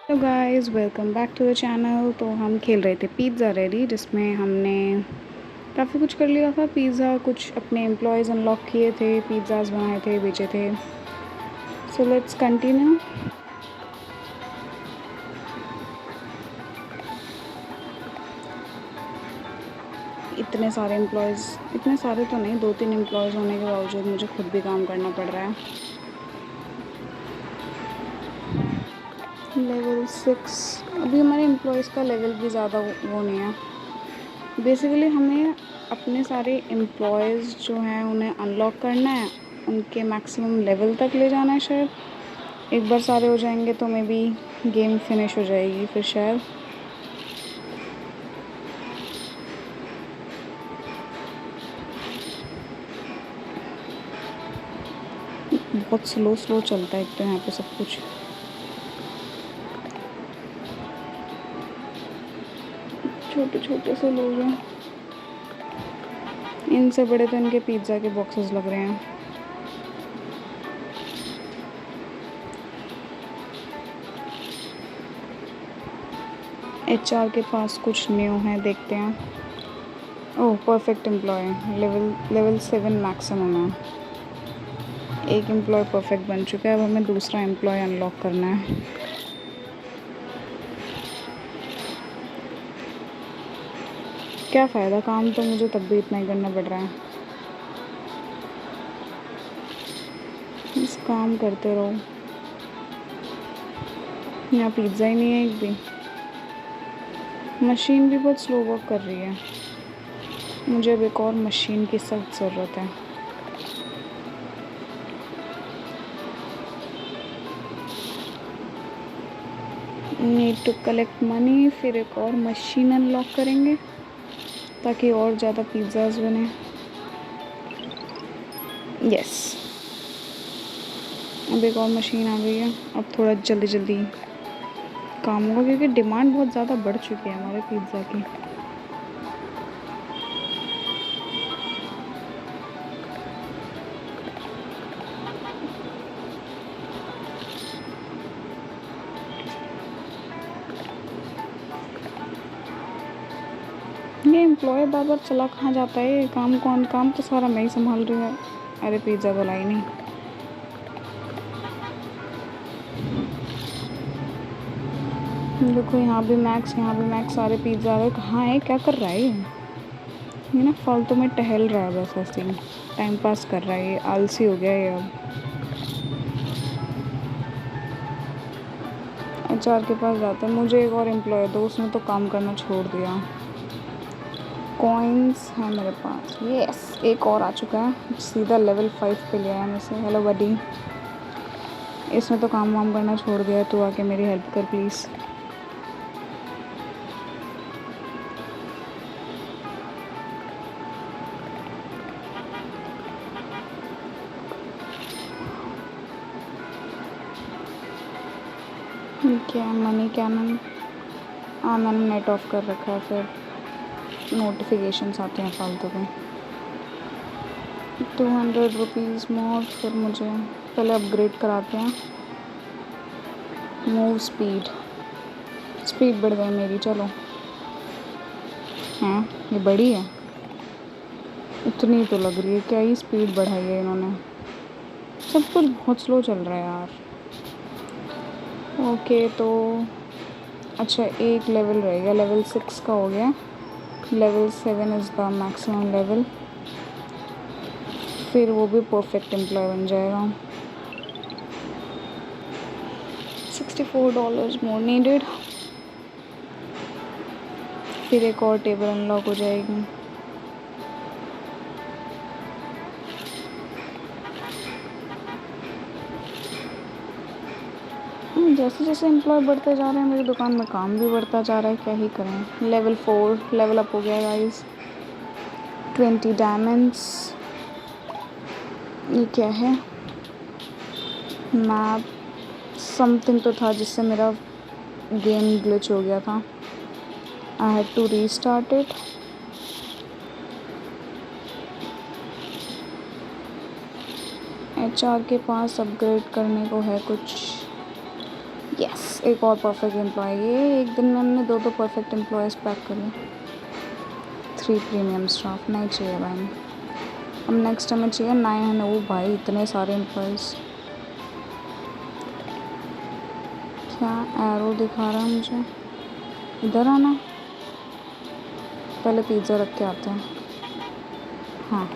Hello guys, welcome back to the channel. तो हम खेल रहे थे पिज़्ज़ा रेडी, जिसमें हमने काफ़ी कुछ कर लिया था। पिज़्ज़ा कुछ अपने एम्प्लॉयज़ अनलॉक किए थे, पिज़्ज़ाज़ बनाए थे, बेचे थे। So let's continue. इतने सारे तो नहीं, 2-3 एम्प्लॉयज़ होने के बावजूद मुझे खुद भी काम करना पड़ रहा है। लेवल 6। अभी हमारे एम्प्लॉयज़ का लेवल भी ज़्यादा वो नहीं है। बेसिकली हमें अपने सारे एम्प्लॉयज़ जो हैं उन्हें अनलॉक करना है, उनके मैक्सिमम लेवल तक ले जाना है शायद। एक बार सारे हो जाएंगे तो मे बी गेम फिनिश हो जाएगी फिर शायद। बहुत स्लो स्लो चलता है एक तो यहाँ पे सब कुछ। छोटे छोटे से लोग हैं, इनसे बड़े तो इनके पिज़्ज़ा के बॉक्सेस लग रहे हैं। एचआर के पास कुछ न्यू है, देखते हैं। ओह, परफेक्ट एम्प्लॉय, लेवल 7 मैक्सिमम है। एक एम्प्लॉय परफेक्ट बन चुका है, अब हमें दूसरा एम्प्लॉय अनलॉक करना है। क्या फ़ायदा, काम तो मुझे तब भी इतना ही करना पड़ रहा है। बस काम करते रहो। यहाँ पिज़्ज़ा ही नहीं है एक भी। मशीन भी बहुत स्लो वर्क कर रही है। मुझे अब एक और मशीन की सख्त ज़रूरत है। नीड टू कलेक्ट मनी, फिर एक और मशीन अनलॉक करेंगे ताकि और ज़्यादा पिज़्ज़ाज़ बने। यस, अब एक और मशीन आ गई है। अब थोड़ा जल्दी जल्दी काम होगा क्योंकि डिमांड बहुत ज़्यादा बढ़ चुकी है हमारे पिज़्ज़ा की। ये एम्प्लॉय बार बार चला कहाँ जाता है? ये काम तो सारा मैं ही संभाल रही हूँ। अरे पिज़्ज़ा तो लाई नहीं। देखो यहाँ भी मैक्स, सारे पिज़्ज़ा आ गए। कहाँ है, क्या कर रहा है ये ना फालतू में टहल रहा है, बस ऐसे ही टाइम पास कर रहा है। ये आलसी हो गया है अब। एचआर के पास जाते हैं, मुझे एक और एम्प्लॉय दो, उसने तो काम करना छोड़ दिया। कॉइन्स है मेरे पास, यस, एक और आ चुका है, सीधा लेवल 5 पे लिया है मुझसे। हेलो बडी, इसने तो काम वाम करना छोड़ दिया है, तू आके मेरी हेल्प कर प्लीज़। क्या मनी कैनन? हाँ, मैंने नेट ऑफ कर रखा है, फिर नोटिफिकेशंस आते हैं फालतू के। 200 रुपीज़ मोर। फिर मुझे पहले अपग्रेड कराते हैं। मूव स्पीड बढ़ गई मेरी। चलो, हैं ये बड़ी है, इतनी तो लग रही है। क्या ही स्पीड बढ़ाई है इन्होंने। सब कुछ बहुत स्लो चल रहा है यार। ओके, तो अच्छा, एक लेवल रह गया, लेवल 6 का हो गया। Level 7 is the maximum level, फिर वो भी परफेक्ट एम्प्लॉय बन जाएगा। $64 मोर नीडेड। फिर एक और टेबल अनलॉक हो जाएगी। जैसे जैसे एम्प्लॉय बढ़ते जा रहे हैं, मेरी दुकान में काम भी बढ़ता जा रहा है। क्या ही करें। लेवल 4 लेवल अप हो गया गाइस। 20 डायमंड्स। ये क्या है? मैप समथिंग तो था जिससे मेरा गेम ग्लिच हो गया था। I had to restart it. HR के पास अपग्रेड करने को है कुछ। यस, एक और परफेक्ट एम्प्लॉय। ये एक दिन में हमने 2 परफेक्ट एम्प्लॉयज़ पैक कर लिए। 3 प्रीमियम स्टाफ नहीं चाहिए भाई। अब नेक्स्ट हमें चाहिए 900। वो भाई इतने सारे एम्प्लॉयज़, क्या एरो दिखा रहा है मुझे? इधर आना, पहले पिज़्ज़ा रख के आते हैं। हाँ,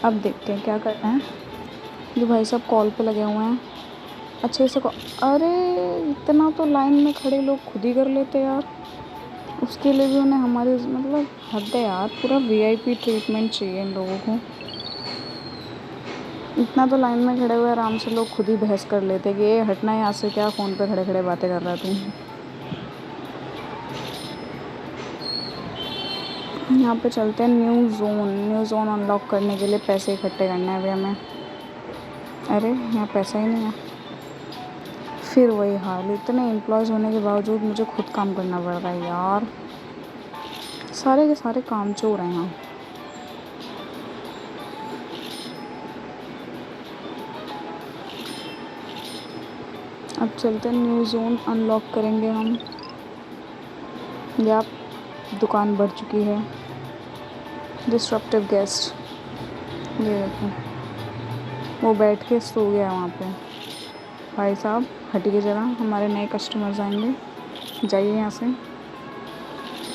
अब देखते हैं क्या करना है। ये भाई साहब कॉल पे लगे हुए हैं अच्छे से। अरे इतना तो लाइन में खड़े लोग खुद ही कर लेते यार, उसके लिए भी उन्हें हमारे मतलब हद है यार। पूरा वीआईपी ट्रीटमेंट चाहिए इन लोगों को। इतना तो लाइन में खड़े हुए आराम से लोग खुद ही बहस कर लेते कि ये हटना यहाँ से, क्या फ़ोन पे खड़े खड़े बातें कर रहा तू। यहाँ पे चलते हैं न्यू ज़ोन अनलॉक करने के लिए पैसे इकट्ठे करने हैं अभी हमें। अरे यहाँ पैसा ही नहीं है। फिर वही हाल, इतने एम्प्लॉयज़ होने के बावजूद मुझे खुद काम करना पड़ रहा है यार। सारे के सारे काम चोर हैं यहाँ। अब चलते हैं न्यू ज़ोन अनलॉक करेंगे हम। या दुकान बढ़ चुकी है। डिस्ट्रप्टिव गेस्ट, ये देखो वो बैठ के सो गया है वहाँ पे। भाई साहब हटिए ज़रा, हमारे नए कस्टमर्स आएंगे, जाइए यहाँ से।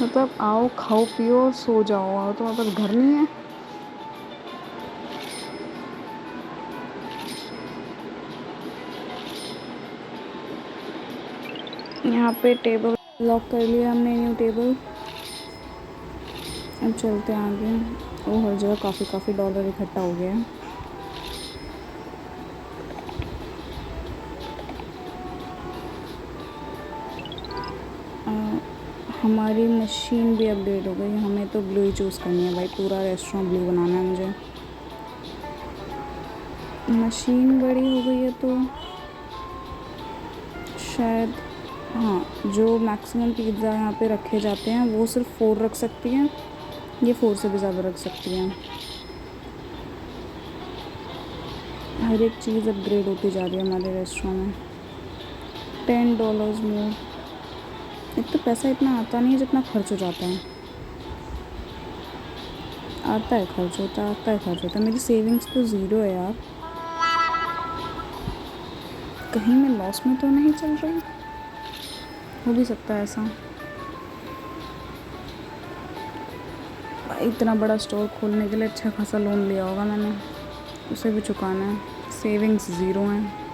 मतलब आओ खाओ पियो और सो जाओ, आओ तो मतलब घर नहीं है। यहाँ पे टेबल लॉक कर लिया हमने, न्यू टेबल। अब चलते हैं आगे। वो हर जगह काफ़ी डॉलर इकट्ठा हो गया है। हमारी मशीन भी अपडेट हो गई। हमें तो ब्लू ही चूज़ करनी है भाई, पूरा रेस्टोरेंट ब्लू बनाना है मुझे। मशीन बड़ी हो गई है तो शायद, हाँ, जो मैक्सिमम पिज़्ज़ा यहाँ पे रखे जाते हैं वो सिर्फ 4 रख सकती हैं। ये 4 से भी ज़्यादा रख सकती हैं। हर एक चीज़ अपग्रेड होती जा रही है हमारे रेस्टोरेंट में। $10 मोर। एक तो पैसा इतना आता नहीं है जितना खर्च हो जाता है। आता है खर्च होता है। मेरी सेविंग्स तो ज़ीरो है यार। कहीं मैं लॉस में तो नहीं चल रही? हो भी सकता है ऐसा। इतना बड़ा स्टोर खोलने के लिए अच्छा खासा लोन लिया होगा मैंने, उसे भी चुकाना है। सेविंग्स ज़ीरो हैं।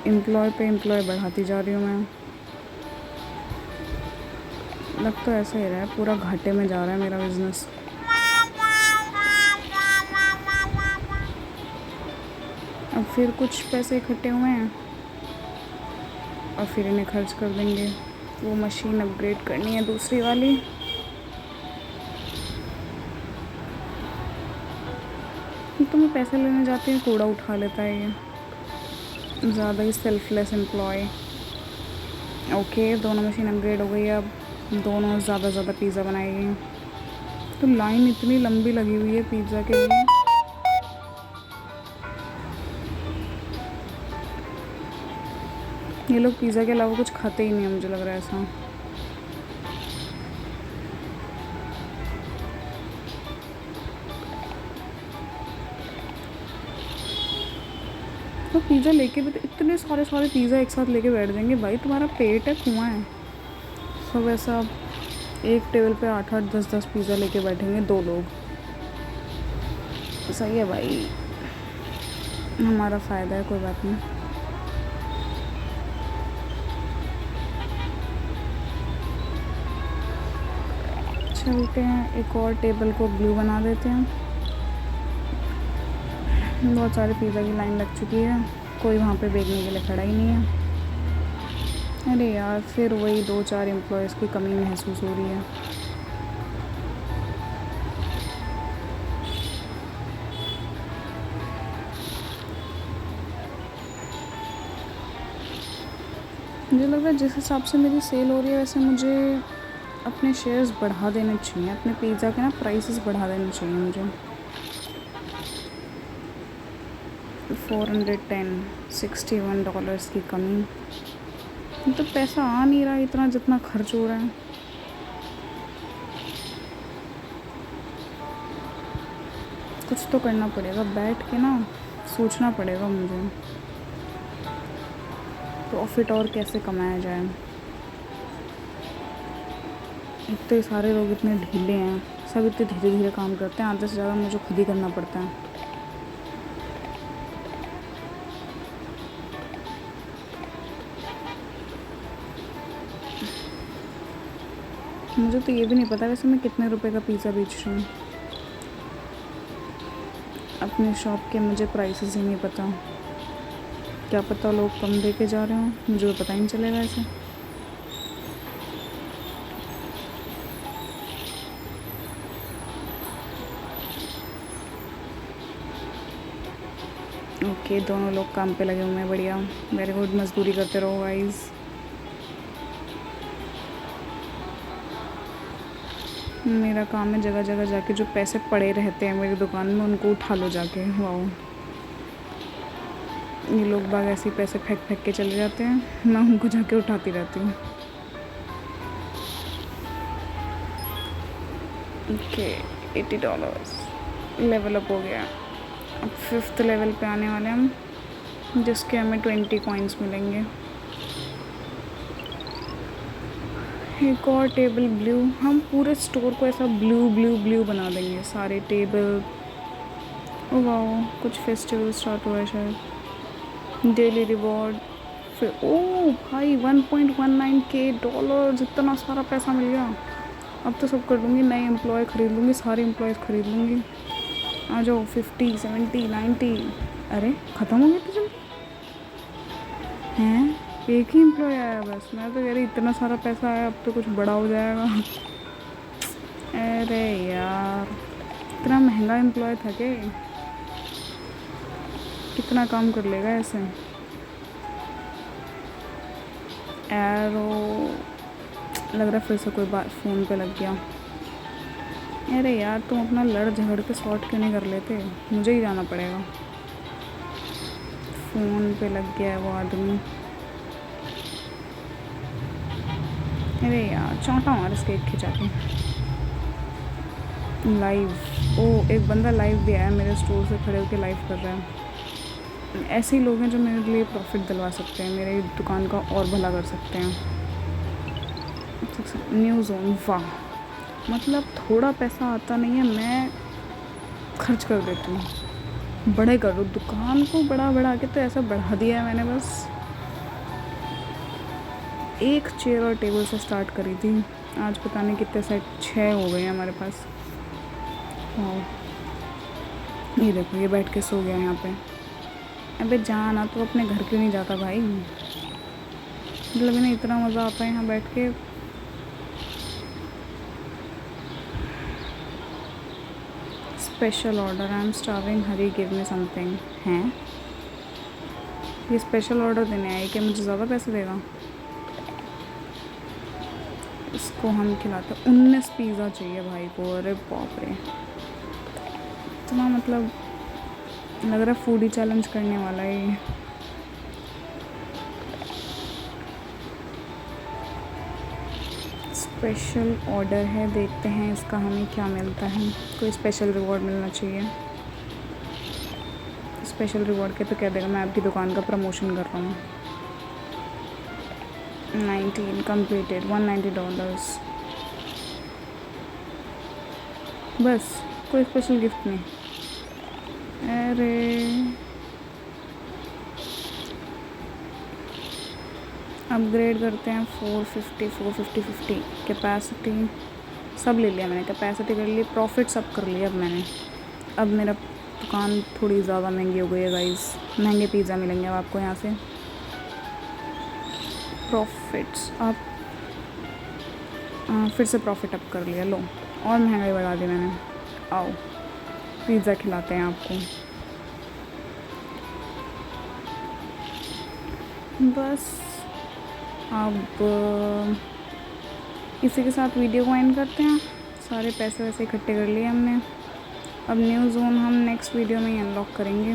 एम्प्लॉय पे एम्प्लॉय बढ़ाती जा रही हूँ मैं। लग तो ऐसा ही रहा है, पूरा घाटे में जा रहा है मेरा बिज़नेस। अब फिर कुछ पैसे इकट्ठे हुए हैं और फिर इन्हें खर्च कर देंगे। वो मशीन अपग्रेड करनी है दूसरी वाली। तो मैं पैसे लेने जाती हूँ, कूड़ा उठा लेता है ये। ज़्यादा ही सेल्फलेस एम्प्लॉय। ओके, दोनों मशीन अपग्रेड हो गई है। अब दोनों ज़्यादा पिज़्ज़ा बनाएगी। तो लाइन इतनी लंबी लगी हुई है पिज़्ज़ा के लिए। ये लोग पिज़्ज़ा के अलावा कुछ खाते ही नहीं है, मुझे लग रहा है ऐसा। तो पिज़्ज़ा लेके भी तो इतने सारे पिज़्ज़ा एक साथ लेके बैठ जाएंगे। भाई तुम्हारा पेट है, कुआं है? सब ऐसा एक टेबल पे 8-8, 10-10 पिज़्ज़ा लेके बैठेंगे 2 लोग। सही है भाई, हमारा फ़ायदा है, कोई बात नहीं। चलते हैं, एक और टेबल को ब्लू बना देते हैं। बहुत सारे पिज़्ज़ा की लाइन लग चुकी है, कोई वहाँ पे बेचने के लिए खड़ा ही नहीं है। अरे यार, फिर वही 2-4 एम्प्लॉयज़ की कमी महसूस हो रही है। मुझे लग रहा है जिस हिसाब से मेरी सेल हो रही है वैसे मुझे अपने शेयर्स बढ़ा देने चाहिए, अपने पिज़्ज़ा के ना प्राइसेस बढ़ा देने चाहिए मुझे। 410 $61 की कमी। तो पैसा आ नहीं रहा इतना जितना खर्च हो रहा है। कुछ तो करना पड़ेगा, बैठ के ना सोचना पड़ेगा मुझे प्रॉफिट और कैसे कमाया जाए। इतने सारे लोग इतने ढीले हैं, सब इतने धीरे धीरे काम करते हैं, आधे से ज़्यादा मुझे खुद ही करना पड़ता है। मुझे तो ये भी नहीं पता वैसे मैं कितने रुपए का पिज़्ज़ा बेच रही हूँ। अपने शॉप के मुझे प्राइसेस ही नहीं पता। क्या पता लोग कम दे के जा रहे हों, मुझे तो पता ही नहीं चलेगा ऐसे। ओके, दोनों लोग काम पे लगे हुए हैं, बढ़िया, वेरी गुड, मजदूरी करते रहो गाइस। मेरा काम है जगह जगह जाके जो पैसे पड़े रहते हैं मेरी दुकान में उनको उठा लो जाके। वाओ, ये लोग बाग ऐसे ही पैसे फेंक फेंक के चले जाते हैं, मैं उनको जाके उठाती रहती हूँ। ओके, $80 लेवल अप हो गया। अब 5th लेवल पे आने वाले हम, जिसके हमें 20 कॉइन्स मिलेंगे। एक और टेबल ब्लू, हम पूरे स्टोर को ऐसा ब्लू ब्लू ब्लू बना देंगे, सारे टेबल। ओ वाओ, कुछ फेस्टिवल स्टार्ट हुआ है शायद। डेली रिवॉर्ड, फिर ओ भाई $1.19K, इतना सारा पैसा मिल गया। अब तो सब कर लूँगी, नए एम्प्लॉय ख़रीद लूँगी, सारे एम्प्लॉयज़ ख़रीद लूँगी। आ जाओ, 50, 70, 90। अरे ख़त्म हो गया तो जल्दी हैं, एक ही एम्प्लॉय आया बस। मैं तो कह रही इतना सारा पैसा आया, अब तो कुछ बड़ा हो जाएगा। अरे यार, इतना महंगा एम्प्लॉय था कि कितना काम कर लेगा ऐसे। एरो लग रहा है फिर से कोई बात फ़ोन पे लग गया। अरे यार, तुम अपना लड़ झगड़ के सॉर्ट क्यों नहीं कर लेते, मुझे ही जाना पड़ेगा। फ़ोन पे लग गया है वो आदमी। अरे यार, चौंटा मार इसके एक खिंचा के। लाइव, ओ एक बंदा लाइव भी आया, मेरे स्टोर से खड़े होकर लाइव कर रहा है। ऐसे ही लोग हैं जो मेरे लिए प्रॉफिट दिलवा सकते हैं, मेरी दुकान का और भला कर सकते हैं। न्यू जोन, वाह, मतलब थोड़ा पैसा आता नहीं है, मैं खर्च कर देती हूँ, बड़े कर दो दुकान को, बड़ा बढ़ा के तो ऐसा बढ़ा दिया है मैंने। बस एक चेयर और टेबल से स्टार्ट करी थी, आज पता नहीं कितने सेट 6 हो गए हैं हमारे पास। ये देखो, ये बैठ के सो गया यहाँ पे। अबे जाना तो अपने घर क्यों नहीं जाता भाई, मतलब इन्हें इतना मज़ा आता है यहाँ बैठ के। Special order, I am starving, Hari give me something. हैं, ये स्पेशल ऑर्डर देने आए कि मुझे ज़्यादा पैसे देगा। इसको हम खिलाते, 19 पिज़्ज़ा चाहिए भाई को। अरे बाप रे, इतना मतलब लग रहा है फूडी चैलेंज करने वाला है ये। स्पेशल ऑर्डर है, देखते हैं इसका हमें क्या मिलता है। कोई स्पेशल रिवॉर्ड मिलना चाहिए। स्पेशल रिवॉर्ड के तो कह देगा मैं आपकी दुकान का प्रमोशन कर रहा हूँ। 19 completed, $190। बस, कोई स्पेशल गिफ्ट नहीं। अरे अपग्रेड करते हैं, 450 450 50 कैपेसिटी सब ले लिया मैंने, कैपेसिटी कर ली, प्रॉफिट सब कर लिया अब मैंने। अब मेरा दुकान थोड़ी ज़्यादा महंगी हो गई है गाइस, महंगे पिज़्ज़ा मिलेंगे अब आपको यहाँ से। प्रॉफिट्स अब फिर से प्रॉफिट अप कर लिया, लो और महंगाई बढ़ा दी मैंने। आओ पिज़्ज़ा खिलाते हैं आपको। बस अब इसी के साथ वीडियो को एंड करते हैं। सारे पैसे वैसे इकट्ठे कर लिए हमने। अब न्यू जोन हम नेक्स्ट वीडियो में ही अनलॉक करेंगे।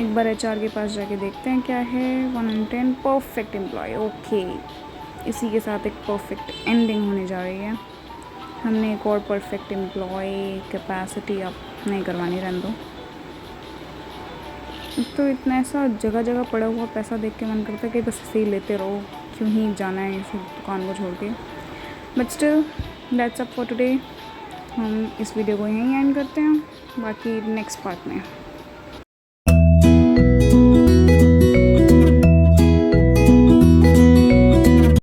एक बार HR के पास जाके देखते हैं क्या है। 110 परफेक्ट एम्प्लॉय, ओके। इसी के साथ एक परफेक्ट एंडिंग होने जा रही है। हमने एक और परफेक्ट एम्प्लॉय कैपेसिटी अब नहीं करवानी, रहने दो। तो इतना ऐसा जगह जगह पड़ा हुआ पैसा देख के मन करता है कि बस इसे ही लेते रहो, क्यों ही जाना है इस दुकान को छोड़ के। But still that's up for today. हम इस वीडियो को यहीं एंड करते हैं, बाकी नेक्स्ट पार्ट में।